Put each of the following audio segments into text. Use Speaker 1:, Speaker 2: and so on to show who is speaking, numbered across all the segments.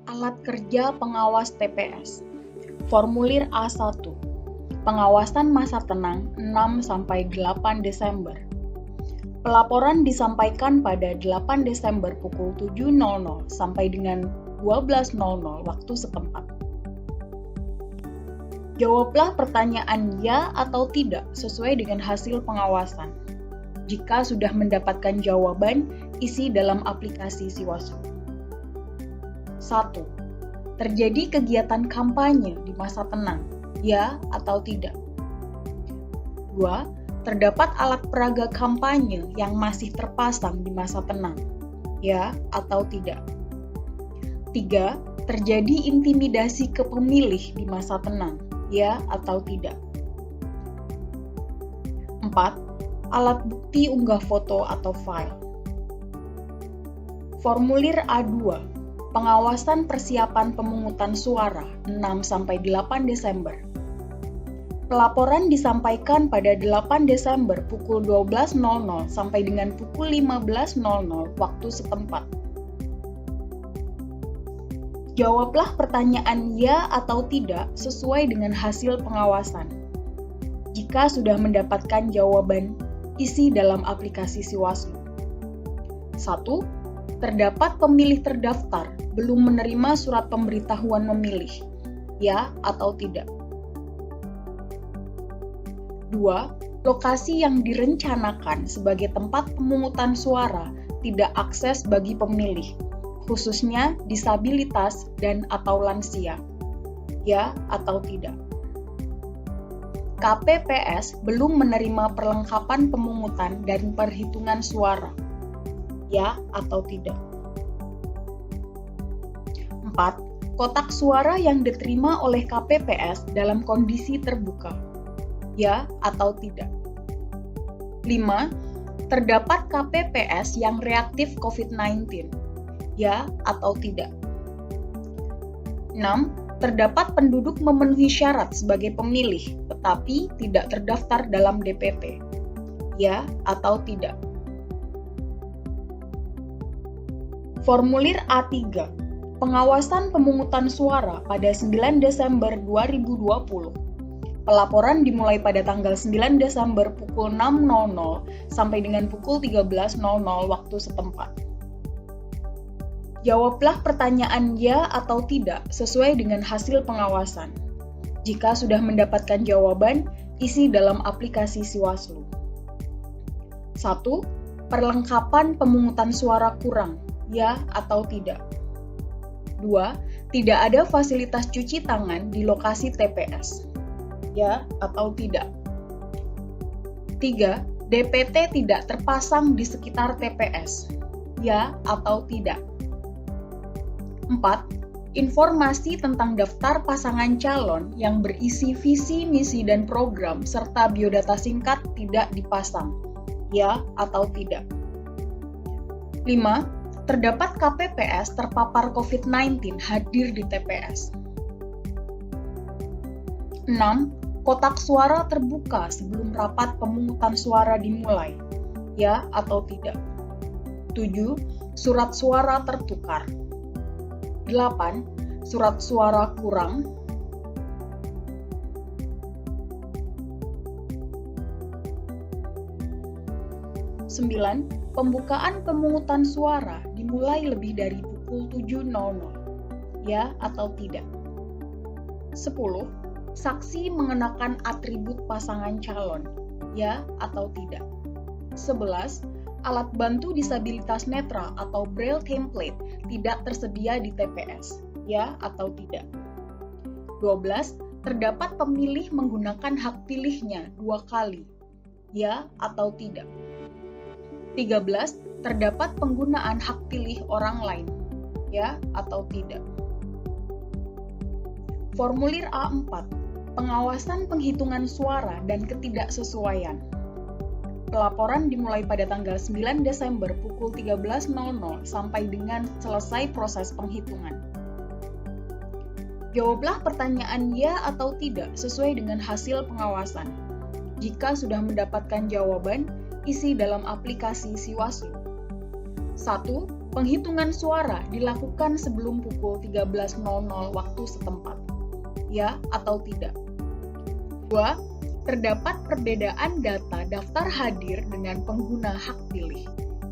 Speaker 1: Alat kerja pengawas TPS. Formulir A1. Pengawasan masa tenang 6-8 Desember. Pelaporan disampaikan pada 8 Desember pukul 7.00 sampai dengan 12.00 waktu setempat. Jawablah pertanyaan ya atau tidak sesuai dengan hasil pengawasan. Jika sudah mendapatkan jawaban, isi dalam aplikasi Siwaslu. 1. Terjadi kegiatan kampanye di masa tenang, ya atau tidak? 2. Terdapat alat peraga kampanye yang masih terpasang di masa tenang, ya atau tidak? 3. Terjadi intimidasi ke pemilih di masa tenang, ya atau tidak? 4. Alat bukti unggah foto atau file. Formulir A2. Pengawasan persiapan pemungutan suara 6-8 Desember. Pelaporan disampaikan pada 8 Desember pukul 12.00 sampai dengan pukul 15.00 waktu setempat. Jawablah pertanyaan ya atau tidak sesuai dengan hasil pengawasan. Jika sudah mendapatkan jawaban, isi dalam aplikasi Siwaslu. 1. Terdapat pemilih terdaftar belum menerima surat pemberitahuan memilih, ya atau tidak? 2. Lokasi yang direncanakan sebagai tempat pemungutan suara tidak akses bagi pemilih, khususnya disabilitas dan atau lansia, ya atau tidak? KPPS belum menerima perlengkapan pemungutan dan perhitungan suara, ya atau tidak? 4. Kotak suara yang diterima oleh KPPS dalam kondisi terbuka, ya atau tidak? 5. Terdapat KPPS yang reaktif COVID-19, ya atau tidak? 6. Terdapat penduduk memenuhi syarat sebagai pemilih, tetapi tidak terdaftar dalam DPT, ya atau tidak? Formulir A3. Pengawasan pemungutan suara pada 9 Desember 2020. Pelaporan dimulai pada tanggal 9 Desember pukul 6.00 sampai dengan pukul 13.00 waktu setempat. Jawablah pertanyaan ya atau tidak sesuai dengan hasil pengawasan. Jika sudah mendapatkan jawaban, isi dalam aplikasi Siwaslu. 1. Perlengkapan pemungutan suara kurang, ya atau tidak? 2. Tidak ada fasilitas cuci tangan di lokasi TPS, ya atau tidak? 3. DPT tidak terpasang di sekitar TPS, ya atau tidak? 4. Informasi tentang daftar pasangan calon yang berisi visi, misi, dan program serta biodata singkat tidak dipasang, ya atau tidak? 5. Terdapat KPPS terpapar COVID-19 hadir di TPS. 6. Kotak suara terbuka sebelum rapat pemungutan suara dimulai, ya atau tidak? 7. Surat suara tertukar. 8. Surat suara kurang. 9. Pembukaan pemungutan suara dimulai lebih dari pukul 7.00, ya atau tidak? 10. Saksi mengenakan atribut pasangan calon, ya atau tidak? 11. Alat bantu disabilitas netra atau braille template tidak tersedia di TPS, ya atau tidak? 12. Terdapat pemilih menggunakan hak pilihnya 2 kali, ya atau tidak? 13. Terdapat penggunaan hak pilih orang lain, ya atau tidak? Formulir A4. Pengawasan penghitungan suara dan ketidaksesuaian. Pelaporan dimulai pada tanggal 9 Desember pukul 13.00 sampai dengan selesai proses penghitungan. Jawablah pertanyaan ya atau tidak sesuai dengan hasil pengawasan. Jika sudah mendapatkan jawaban, isi dalam aplikasi Siwaslu. 1. Penghitungan suara dilakukan sebelum pukul 13.00 waktu setempat. Ya atau tidak? 2. Terdapat perbedaan data daftar hadir dengan pengguna hak pilih.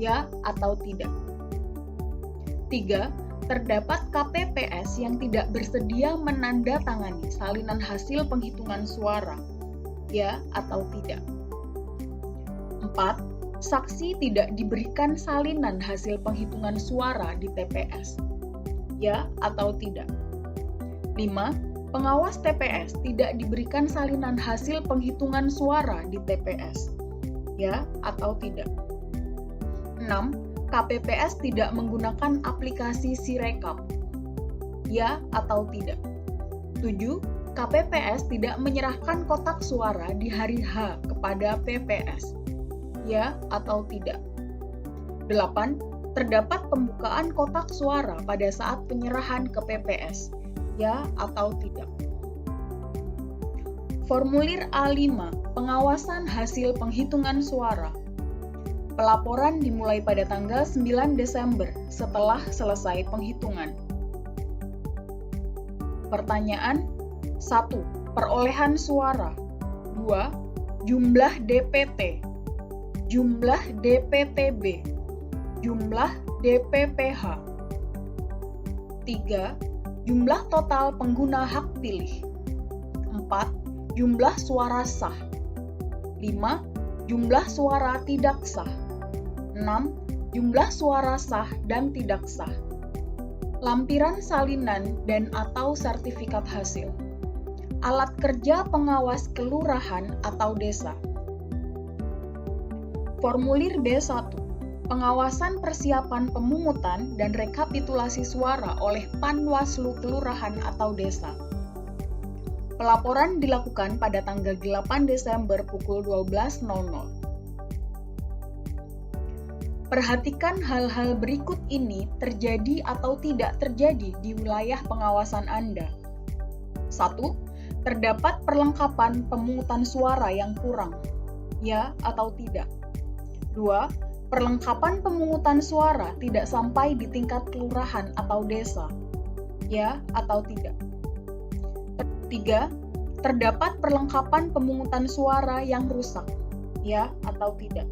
Speaker 1: Ya atau tidak? 3. Terdapat KPPS yang tidak bersedia menandatangani salinan hasil penghitungan suara. Ya atau tidak? 4. Saksi tidak diberikan salinan hasil penghitungan suara di TPS. Ya atau tidak? 5. Pengawas TPS tidak diberikan salinan hasil penghitungan suara di TPS. Ya atau tidak? 6. KPPS tidak menggunakan aplikasi Sirekap. Ya atau tidak? 7. KPPS tidak menyerahkan kotak suara di hari H kepada PPS. Ya atau tidak? 8. Terdapat pembukaan kotak suara pada saat penyerahan ke PPS. Ya atau tidak? Formulir A5, pengawasan hasil penghitungan suara. Pelaporan dimulai pada tanggal 9 Desember setelah selesai penghitungan. Pertanyaan 1. Perolehan suara. 2. Jumlah DPT. Jumlah DPTB, jumlah DPPH. 3. Jumlah total pengguna hak pilih. 4. Jumlah suara sah. 5. Jumlah suara tidak sah. 6. Jumlah suara sah dan tidak sah. Lampiran salinan dan atau sertifikat hasil. Alat kerja pengawas kelurahan atau desa. Formulir B1, pengawasan persiapan pemungutan dan rekapitulasi suara oleh Panwaslu kelurahan atau desa. Pelaporan dilakukan pada tanggal 8 Desember pukul 12.00. Perhatikan hal-hal berikut ini terjadi atau tidak terjadi di wilayah pengawasan Anda. 1. Terdapat perlengkapan pemungutan suara yang kurang. Ya atau tidak? 2. Perlengkapan pemungutan suara tidak sampai di tingkat kelurahan atau desa. Ya atau tidak? 3. Terdapat perlengkapan pemungutan suara yang rusak. Ya atau tidak?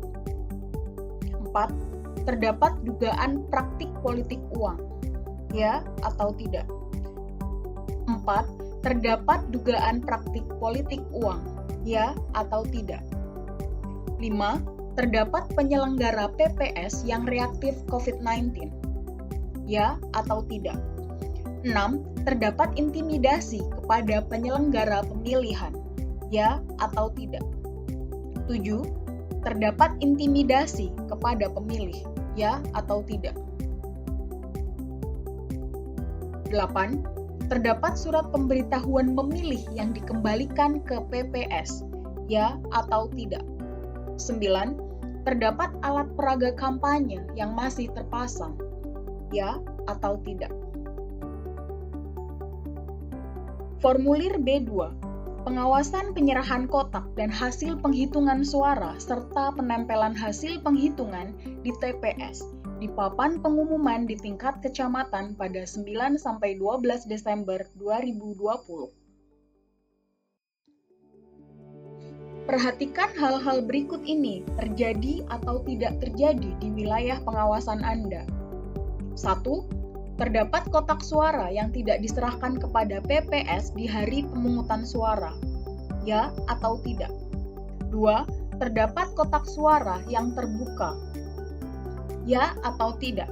Speaker 1: 4. Terdapat dugaan praktik politik uang. Ya atau tidak? 4. Terdapat dugaan praktik politik uang. Ya atau tidak? 5. Terdapat penyelenggara PPS yang reaktif COVID-19. Ya atau tidak? 6. Terdapat intimidasi kepada penyelenggara pemilihan. Ya atau tidak? 7. Terdapat intimidasi kepada pemilih. Ya atau tidak? 8. Terdapat surat pemberitahuan memilih yang dikembalikan ke PPS. Ya atau tidak? 9. Terdapat alat peraga kampanye yang masih terpasang. Ya atau tidak? Formulir B2, pengawasan penyerahan kotak dan hasil penghitungan suara serta penempelan hasil penghitungan di TPS di papan pengumuman di tingkat kecamatan pada 9-12 Desember 2020. Perhatikan hal-hal berikut ini terjadi atau tidak terjadi di wilayah pengawasan Anda. 1. Terdapat kotak suara yang tidak diserahkan kepada PPS di hari pemungutan suara. Ya atau tidak? 2. Terdapat kotak suara yang terbuka. Ya atau tidak?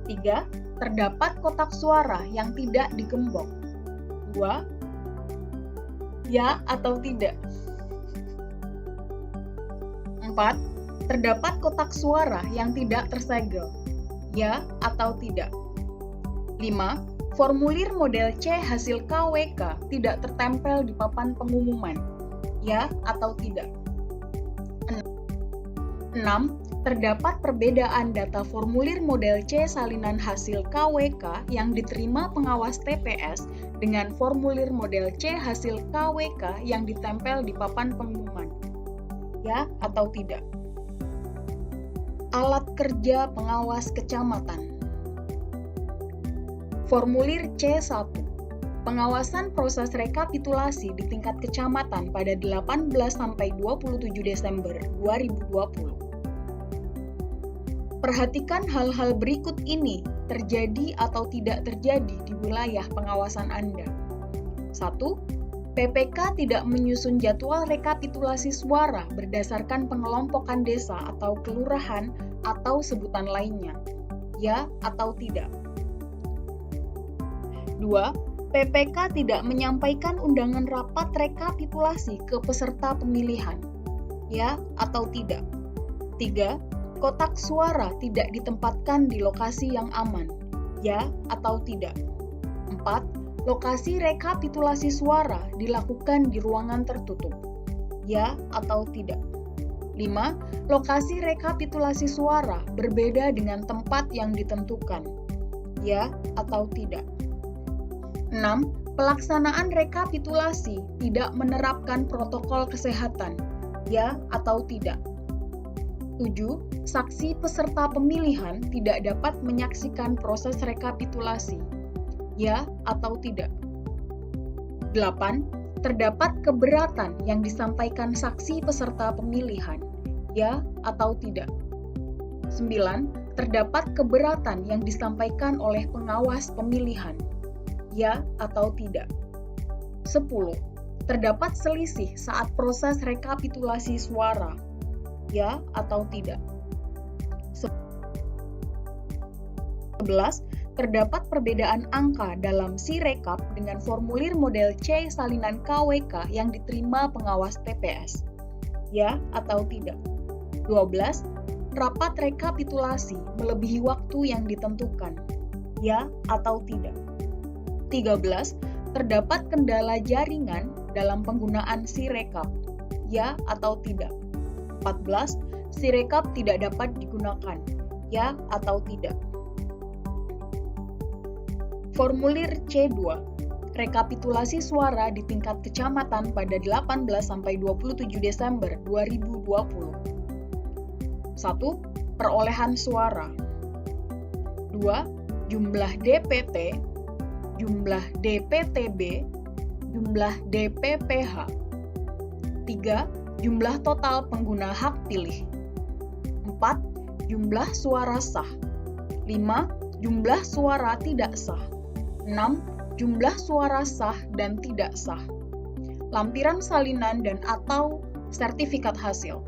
Speaker 1: 3. Terdapat kotak suara yang tidak digembok. 2. Ya atau tidak? 4. Terdapat kotak suara yang tidak tersegel. Ya atau tidak? 5. Formulir model C hasil KWK tidak tertempel di papan pengumuman. Ya atau tidak? 6. Terdapat perbedaan data formulir model C salinan hasil KWK yang diterima pengawas TPS dengan formulir model C hasil KWK yang ditempel di papan pengumuman. Ya atau tidak? Alat kerja pengawas kecamatan. Formulir C1. Pengawasan proses rekapitulasi di tingkat kecamatan pada 18 sampai 27 Desember 2020. Perhatikan hal-hal berikut ini terjadi atau tidak terjadi di wilayah pengawasan Anda. 1. PPK tidak menyusun jadwal rekapitulasi suara berdasarkan pengelompokan desa atau kelurahan atau sebutan lainnya. Ya atau tidak? 2. PPK tidak menyampaikan undangan rapat rekapitulasi ke peserta pemilihan. Ya atau tidak? 3. Kotak suara tidak ditempatkan di lokasi yang aman. Ya atau tidak? 4. Lokasi rekapitulasi suara dilakukan di ruangan tertutup. Ya atau tidak? 5. Lokasi rekapitulasi suara berbeda dengan tempat yang ditentukan. Ya atau tidak? 6. Pelaksanaan rekapitulasi tidak menerapkan protokol kesehatan. Ya atau tidak? 7. Saksi peserta pemilihan tidak dapat menyaksikan proses rekapitulasi. Ya atau tidak? 8. Terdapat keberatan yang disampaikan saksi peserta pemilihan. Ya atau tidak? 9. Terdapat keberatan yang disampaikan oleh pengawas pemilihan. Ya atau tidak? 10. Terdapat selisih saat proses rekapitulasi suara. Ya atau tidak? 11. Terdapat perbedaan angka dalam Sirekap dengan formulir model C salinan KWK yang diterima pengawas TPS. Ya atau tidak? 12. Rapat rekapitulasi melebihi waktu yang ditentukan. Ya atau tidak? 13. Terdapat kendala jaringan dalam penggunaan Sirekap. Ya atau tidak? 14. Sirekap tidak dapat digunakan. Ya atau tidak? Formulir C2. Rekapitulasi suara di tingkat kecamatan pada 18 sampai 27 Desember 2020. 1. Perolehan suara. 2. Jumlah DPT, jumlah DPTB, jumlah DPPH. 3. Jumlah total pengguna hak pilih. 4. Jumlah suara sah. 5. Jumlah suara tidak sah. 6. Jumlah suara sah dan tidak sah. Lampiran salinan dan atau sertifikat hasil.